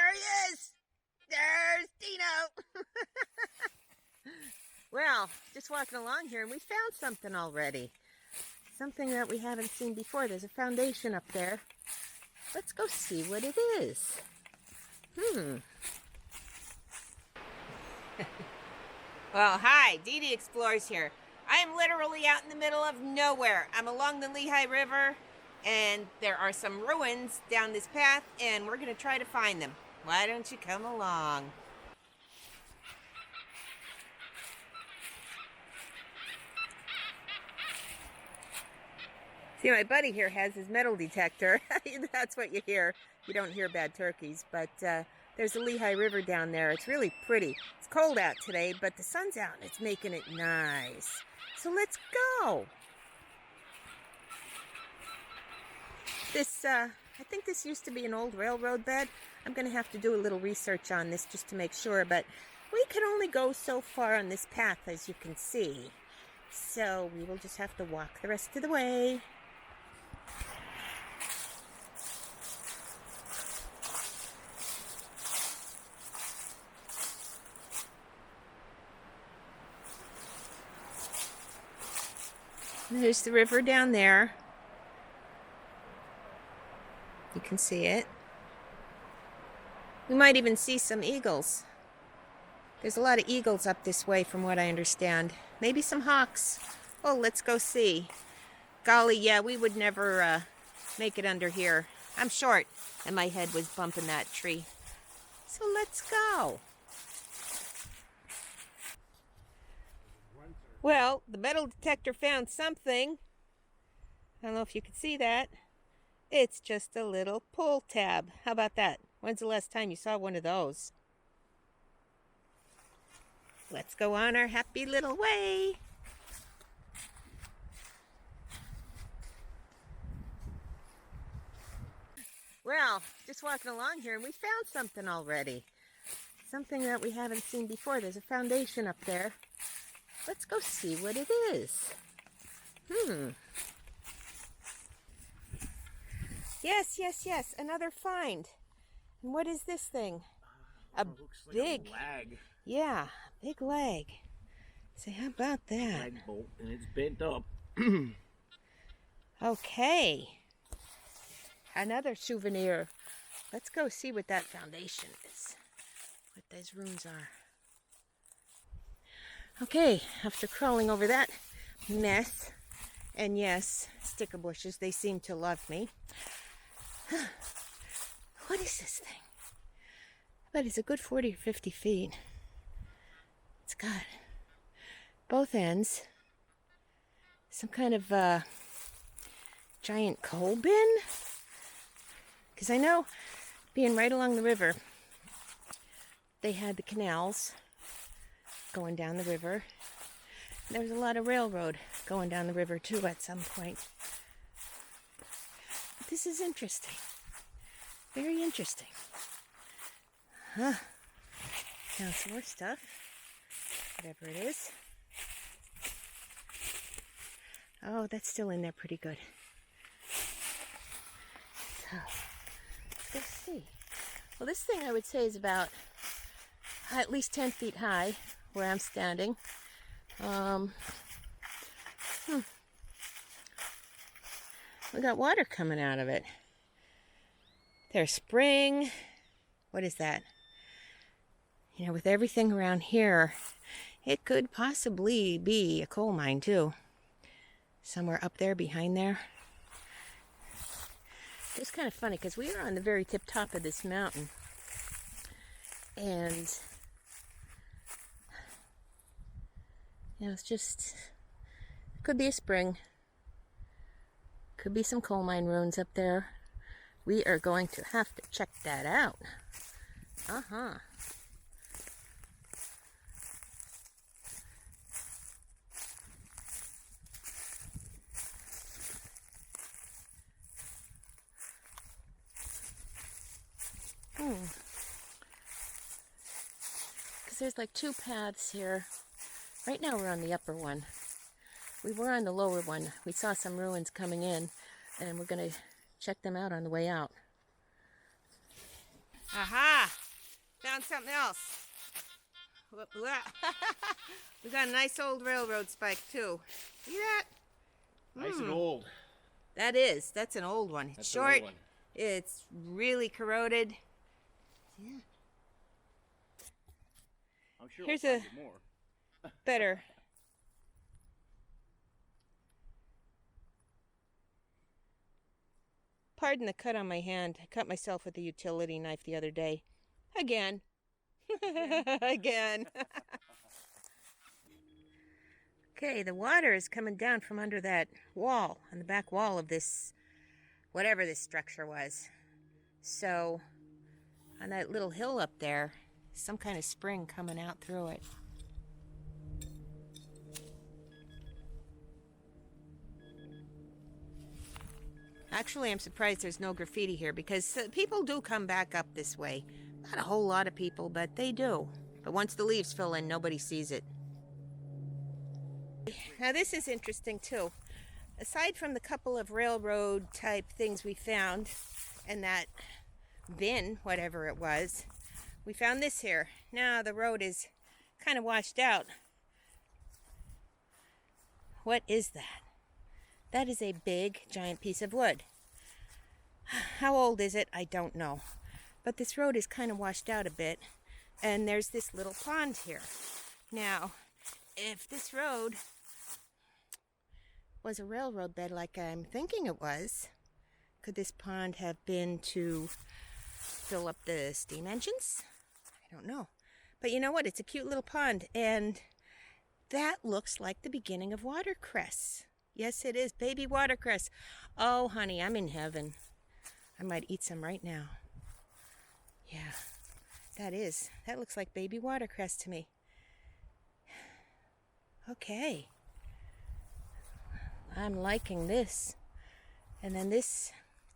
There he is! There's Dino! Well, just walking along here and we found something already. Something that we haven't seen before. There's a foundation up there. Let's go see what it is. Well, hi, Dee Dee Explores here. I am literally out in the middle of nowhere. I'm along the Lehigh River, and there are some ruins down this path, and we're going to try to find them. Why don't you come along? See, my buddy here has his metal detector. That's what you hear. You don't hear bad turkeys, but there's the Lehigh River down there. It's really pretty. It's cold out today, but the sun's out and it's making it nice. So let's go. I think this used to be an old railroad bed. I'm going to have to do a little research on this just to make sure, but we can only go so far on this path, as you can see. So we will just have to walk the rest of the way. There's the river down there. You can see it. We might even see some eagles. There's a lot of eagles up this way from what I understand. Maybe some hawks. Oh, let's go see. Golly, yeah, we would never make it under here. I'm short and my head was bumping that tree. So let's go. Well, the metal detector found something. I don't know if you can see that. It's just a little pull tab. How about that? When's the last time you saw one of those? Let's go on our happy little way. Well, just walking along here and we found something already. Something that we haven't seen before. There's a foundation up there. Let's go see what it is. Yes. Another find. And what is this thing? Looks like a lag. Yeah, big leg. Say, how about that? Lag bolt, and it's bent up. Okay. Another souvenir. Let's go see what that foundation is. What those runes are. Okay, after crawling over that mess, and yes, sticker bushes, they seem to love me. What is this thing? I bet it's a good 40 or 50 feet. It's got both ends some kind of giant coal bin. Because I know, being right along the river, they had the canals going down the river. There was a lot of railroad going down the river too at some point. But this is interesting. Very interesting. Found some more stuff. Whatever it is. Oh, that's still in there pretty good. So, let's see. Well, this thing I would say is about at least 10 feet high where I'm standing. We got water coming out of it. There's spring. What is that? You know, with everything around here, it could possibly be a coal mine too. Somewhere up there behind there. It's kind of funny because we are on the very tip top of this mountain. And you know, it's just, it could be a spring. Could be some coal mine ruins up there. We are going to have to check that out. Because there's like two paths here. Right now we're on the upper one. We were on the lower one. We saw some ruins coming in, and we're going to check them out on the way out. Aha! Found something else. We got a nice old railroad spike too. See that? Nice and old. That's an old one. It's That's short. An old one. It's really corroded. Yeah. I'm sure Here's we'll a find more. better. Pardon the cut on my hand. I cut myself with a utility knife the other day. Again. Again. Okay, the water is coming down from under that wall, on the back wall of this, whatever this structure was. So, on that little hill up there, some kind of spring coming out through it. Actually, I'm surprised there's no graffiti here because people do come back up this way. Not a whole lot of people, but they do. But once the leaves fill in, nobody sees it. Now this is interesting too. Aside from the couple of railroad type things we found and that bin, whatever it was, we found this here. Now the road is kind of washed out. What is that? That is a big, giant piece of wood. How old is it? I don't know. But this road is kind of washed out a bit. And there's this little pond here. Now, if this road was a railroad bed like I'm thinking it was, could this pond have been to fill up the steam engines? I don't know. But you know what? It's a cute little pond. And that looks like the beginning of watercress. Yes, it is. Baby watercress. Oh, honey, I'm in heaven. I might eat some right now. Yeah, that is. That looks like baby watercress to me. Okay. I'm liking this. And then this,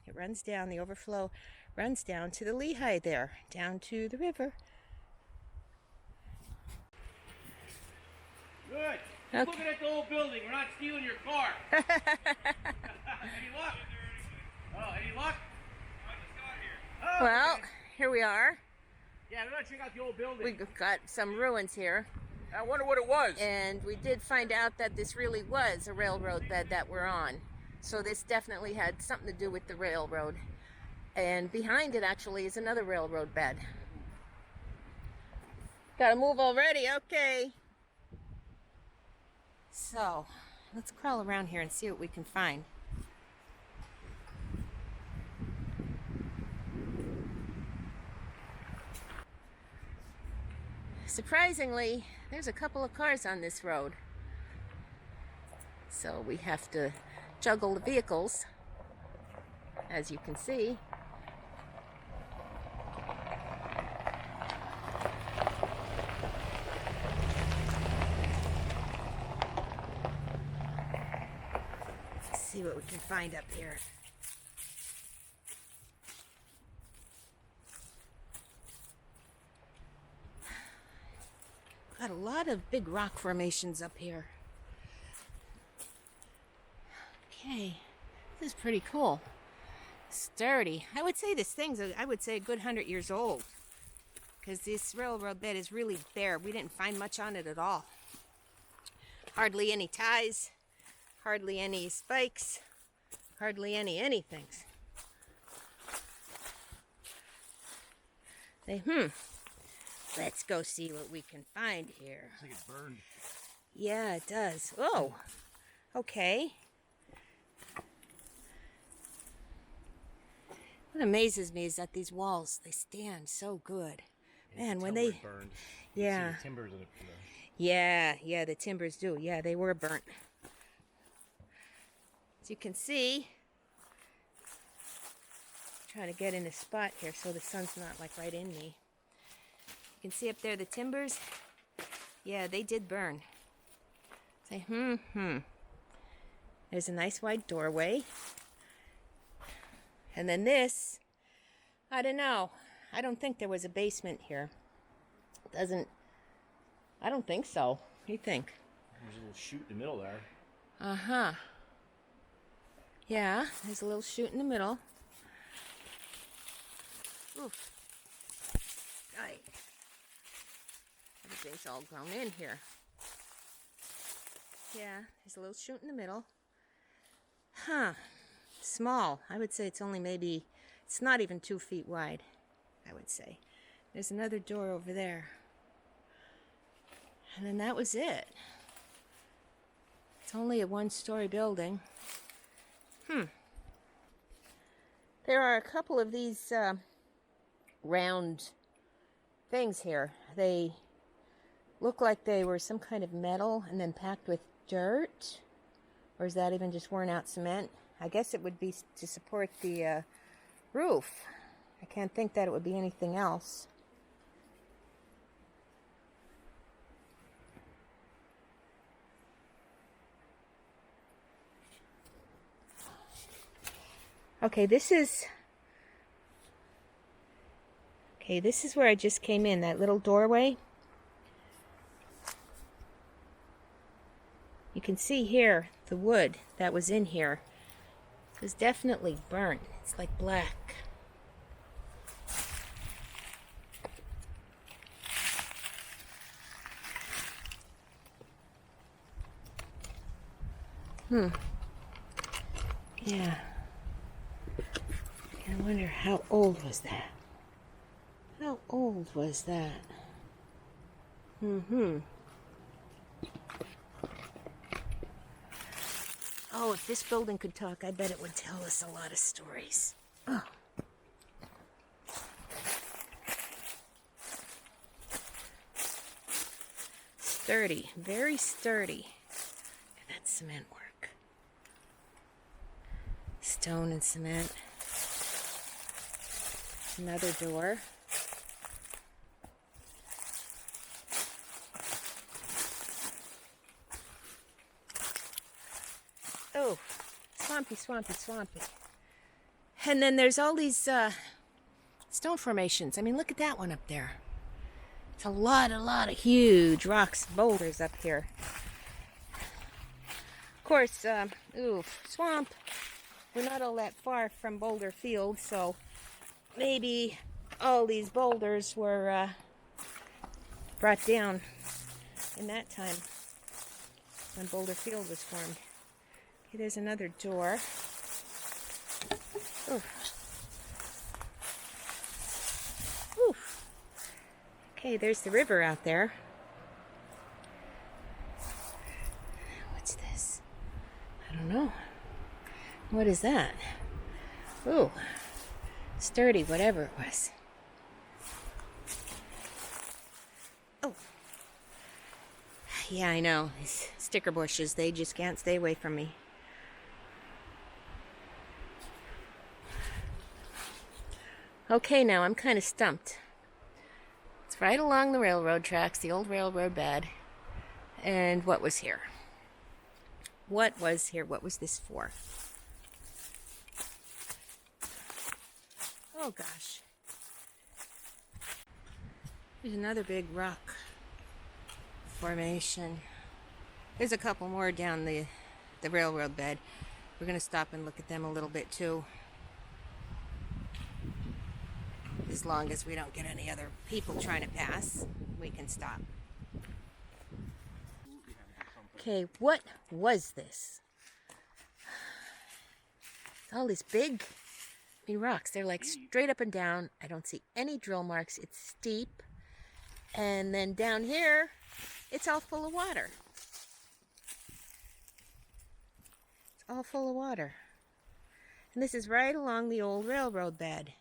it runs down, the overflow runs down to the Lehigh there, down to the river. Good. Keep looking at the old building. We're not stealing your car. Any luck? Oh, any luck? I just got here. Oh, Well, okay. here we are. Yeah, we're gonna check out the old building. We've got some ruins here. I wonder what it was. And we did find out that this really was a railroad bed that we're on. So this definitely had something to do with the railroad. And behind it actually is another railroad bed. Gotta move already, okay. So, let's crawl around here and see what we can find. Surprisingly, there's a couple of cars on this road. So we have to juggle the vehicles, as you can see. Let's see what we can find up here. Got a lot of big rock formations up here. Okay, this is pretty cool. Sturdy. I would say this thing's, I would say, a good 100 years old. Because this railroad bed is really bare. We didn't find much on it at all. Hardly any ties. Hardly any spikes. Hardly any anythings. Say, let's go see what we can find here. Looks like it's burned. Yeah, it does. Oh, okay. What amazes me is that these walls, they stand so good. Man, when they... Burned. Yeah. You see the timbers of it. Yeah, the timbers do. Yeah, they were burnt. As you can see, trying to get in a spot here so the sun's not like right in me. You can see up there the timbers. Yeah, they did burn. Say, There's a nice wide doorway. And then this, I don't know. I don't think there was a basement here. I don't think so. What do you think? There's a little chute in the middle there. Uh-huh. Yeah, there's a little chute in the middle. Oof. Right. Everything's all grown in here. Yeah, there's a little chute in the middle. Huh. Small. I would say it's only maybe, it's not even 2 feet wide, I would say. There's another door over there. And then that was it. It's only a 1-story building. There are a couple of these round things here. They look like they were some kind of metal and then packed with dirt. Or is that even just worn out cement? I guess it would be to support the roof. I can't think that it would be anything else. Okay, this is where I just came in, that little doorway. You can see here the wood that was in here was definitely burnt. It's like black. Yeah. I wonder how old was that? How old was that? Oh, if this building could talk, I bet it would tell us a lot of stories. Oh. Sturdy, very sturdy. And that's cement work. Stone and cement. Another door. Oh, swampy, swampy, swampy. And then there's all these stone formations. I mean, look at that one up there. It's a lot of huge rocks, boulders up here. Of course, swamp. We're not all that far from Boulder Field, so maybe all these boulders were brought down in that time when Boulder Field was formed. Okay, there's another door. Oof. Oof. Okay, there's the river out there. What's this? I don't know. What is that? Ooh. Sturdy, whatever it was. Oh. Yeah, I know. These sticker bushes, they just can't stay away from me. Okay, now I'm kind of stumped. It's right along the railroad tracks, the old railroad bed. And what was here? What was here? What was this for? Oh gosh. There's another big rock formation. There's a couple more down the railroad bed. We're going to stop and look at them a little bit too. As long as we don't get any other people trying to pass, we can stop. Okay, what was this? All these big rocks. They're like straight up and down. I don't see any drill marks. It's steep. And then down here, it's all full of water. It's all full of water. And this is right along the old railroad bed.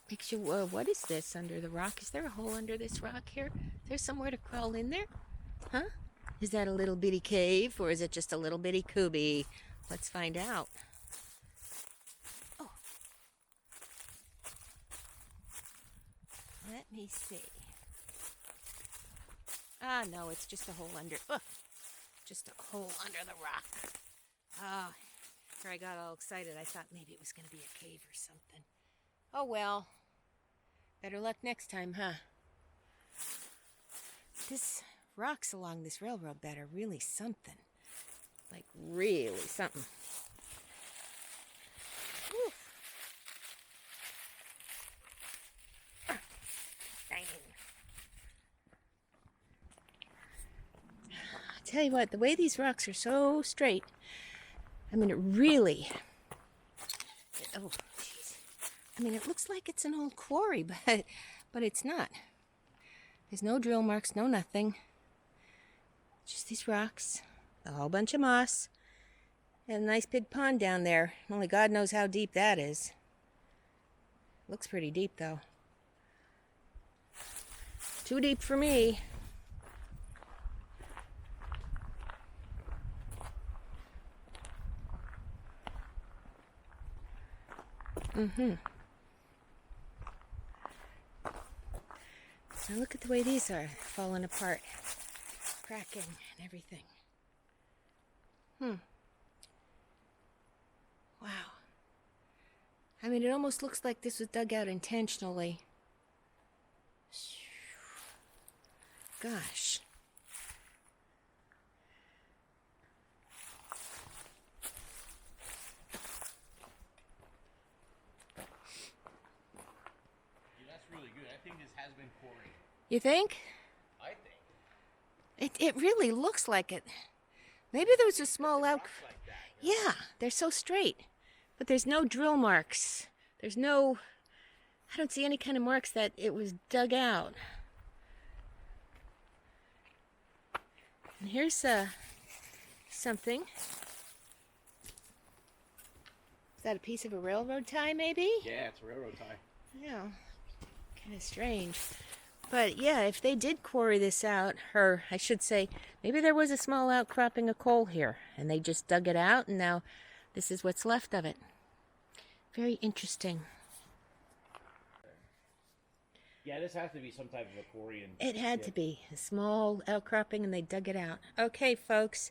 Makes you, what is this under the rock? Is there a hole under this rock here? Is there somewhere to crawl in there? Huh? Is that a little bitty cave or is it just a little bitty cubby? Let's find out. Oh. Let me see. Ah, no, it's just a hole under, just a hole under the rock. Ah, after I got all excited, I thought maybe it was going to be a cave or something. Oh, well. Better luck next time, huh? This rocks along this railroad bed are really something. Like, really something. Whew. tell you what, the way these rocks are so straight, I mean, it really, oh, jeez. I mean, it looks like it's an old quarry, but it's not. There's no drill marks, no nothing. Just these rocks, a whole bunch of moss, and a nice big pond down there. Only God knows how deep that is. Looks pretty deep, though. Too deep for me. So look at the way these are falling apart, cracking and everything. Wow. I mean, it almost looks like this was dug out intentionally. Gosh. That's really good. I think this has been quarried. You think? I think. It really looks like it. Maybe there was a small out. Like that, you know? Yeah, they're so straight. But there's no drill marks. There's no... I don't see any kind of marks that it was dug out. And here's something. Is that a piece of a railroad tie, maybe? Yeah, it's a railroad tie. Yeah, kind of strange. But yeah, if they did quarry this out, or I should say, maybe there was a small outcropping of coal here, and they just dug it out, and now this is what's left of it. Very interesting. Yeah, this has to be some type of a quarry. It had to be a small outcropping, and they dug it out. Okay, folks,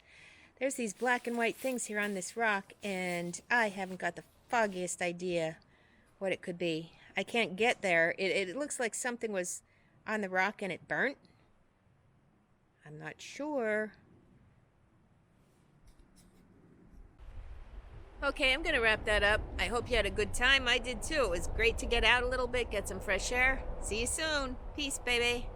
there's these black and white things here on this rock, and I haven't got the foggiest idea what it could be. I can't get there. It looks like something was on the rock and it burnt. I'm not sure. Okay, I'm gonna wrap that up. I hope you had a good time. I did too. It was great to get out a little bit, get some fresh air. See you soon. Peace, baby.